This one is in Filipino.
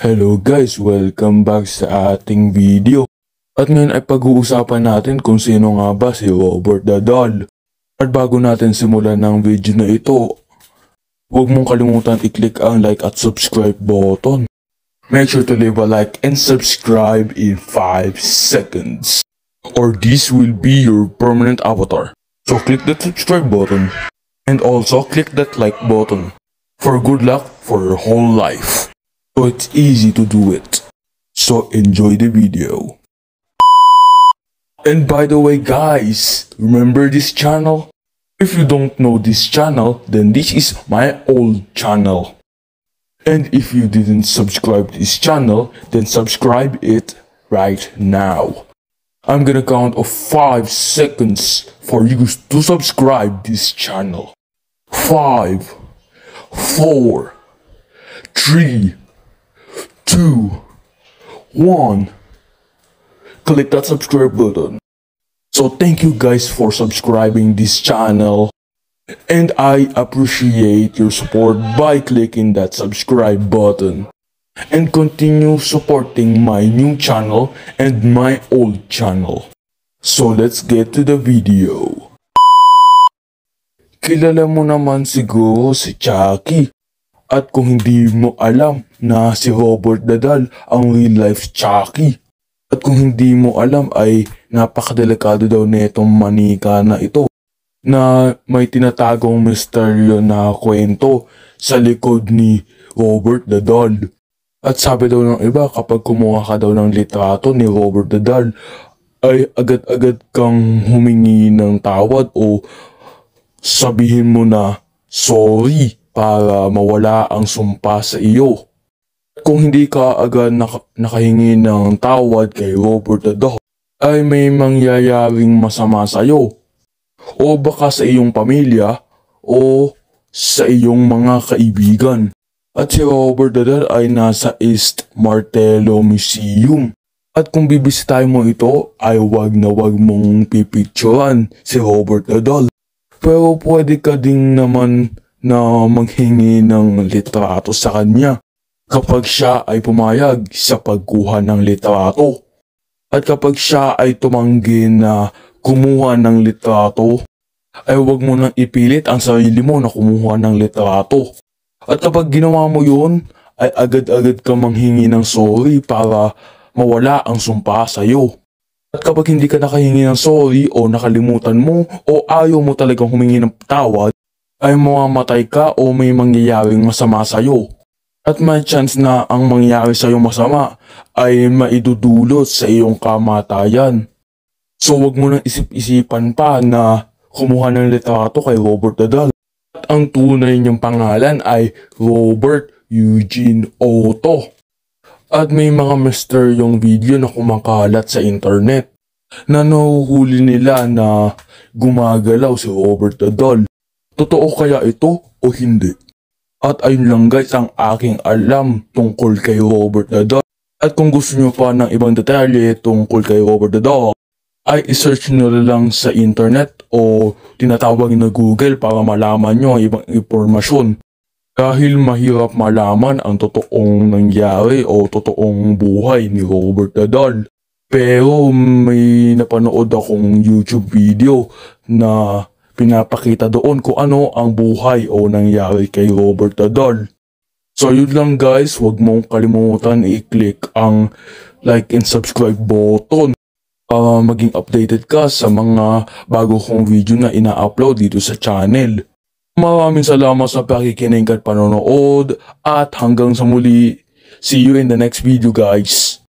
Hello guys, welcome back sa ating video. At ngayon ay pag-uusapan natin kung sino nga ba si Robert the Doll. At bago natin simulan ng video na ito, huwag mong kalimutan i-click ang like at subscribe button. Make sure to leave a like and subscribe in 5 seconds. Or this will be your permanent avatar. So click that subscribe button. And also click that like button. For good luck for your whole life. So it's easy to do it. So enjoy the video. And by the way guys, remember this channel? If you don't know this channel, then this is my old channel. And if you didn't subscribe to this channel, then subscribe it right now. I'm gonna count of 5 seconds for you to subscribe this channel. 5, 4, 3, 2, 1. Click that subscribe button. So thank you guys for subscribing this channel. And I appreciate your support by clicking that subscribe button. And continue supporting my new channel and my old channel. So let's get to the video. Kilala mo naman siguro si Chucky. At kung hindi mo alam na si Robert the Doll ang real life Chucky. At kung hindi mo alam ay napakadelikado daw netong manika na ito. Na may tinatagong misteryo na kwento sa likod ni Robert the Doll. At sabi daw ng iba kapag kumuha ka daw ng litrato ni Robert the Doll ay agad-agad kang humingi ng tawad o sabihin mo na sorry para mawala ang sumpa sa iyo. Kung hindi ka agad nakahingi ng tawad kay Robert the Doll ay may mangyayaring masama sa iyo. O baka sa iyong pamilya o sa iyong mga kaibigan. At si Robert the Doll ay nasa East Martello Museum. At kung bibisitahin mo ito ay wag na wag mong pipicturan si Robert the Doll. Pero pwede ka din naman na maghingi ng litrato sa kanya kapag siya ay pumayag sa pagkuha ng litrato. At kapag siya ay tumanggi na kumuha ng litrato, ay huwag mo nang ipilit ang sarili mo na kumuha ng litrato. At kapag ginawa mo yun, ay agad-agad ka manghingi ng sorry para mawala ang sumpa sa iyo. At kapag hindi ka nakahingi ng sorry o nakalimutan mo o ayaw mo talagang humingi ng tawad, ay mamamatay ka o may mangyayaring masama sa iyo. At may chance na ang mangyari sa iyo masama ay maidudulot sa iyong kamatayan. So wag mo nang isip-isipan pa na kumuha ng litrato kay Robert the Doll. At ang tunay niyang pangalan ay Robert Eugene Otto. At may mga misteryong video na kumakalat sa internet na nahuhuli nila na gumagalaw si Robert the Doll. Totoo kaya ito o hindi? At ayun lang guys ang aking alam tungkol kay Robert the Doll. At kung gusto nyo pa ng ibang detalye tungkol kay Robert the Doll, ay isearch nyo lang sa internet o tinatawag na Google para malaman nyo ang ibang impormasyon. Dahil mahirap malaman ang totoong nangyari o totoong buhay ni Robert the Doll. Pero may napanood akong YouTube video na pinapakita doon kung ano ang buhay o nangyari kay Robert the Doll. So yun lang guys, huwag mong kalimutan i-click ang like and subscribe button para maging updated ka sa mga bago kong video na ina-upload dito sa channel. Maraming salamat sa pakikinig at panonood at hanggang sa muli. See you in the next video guys.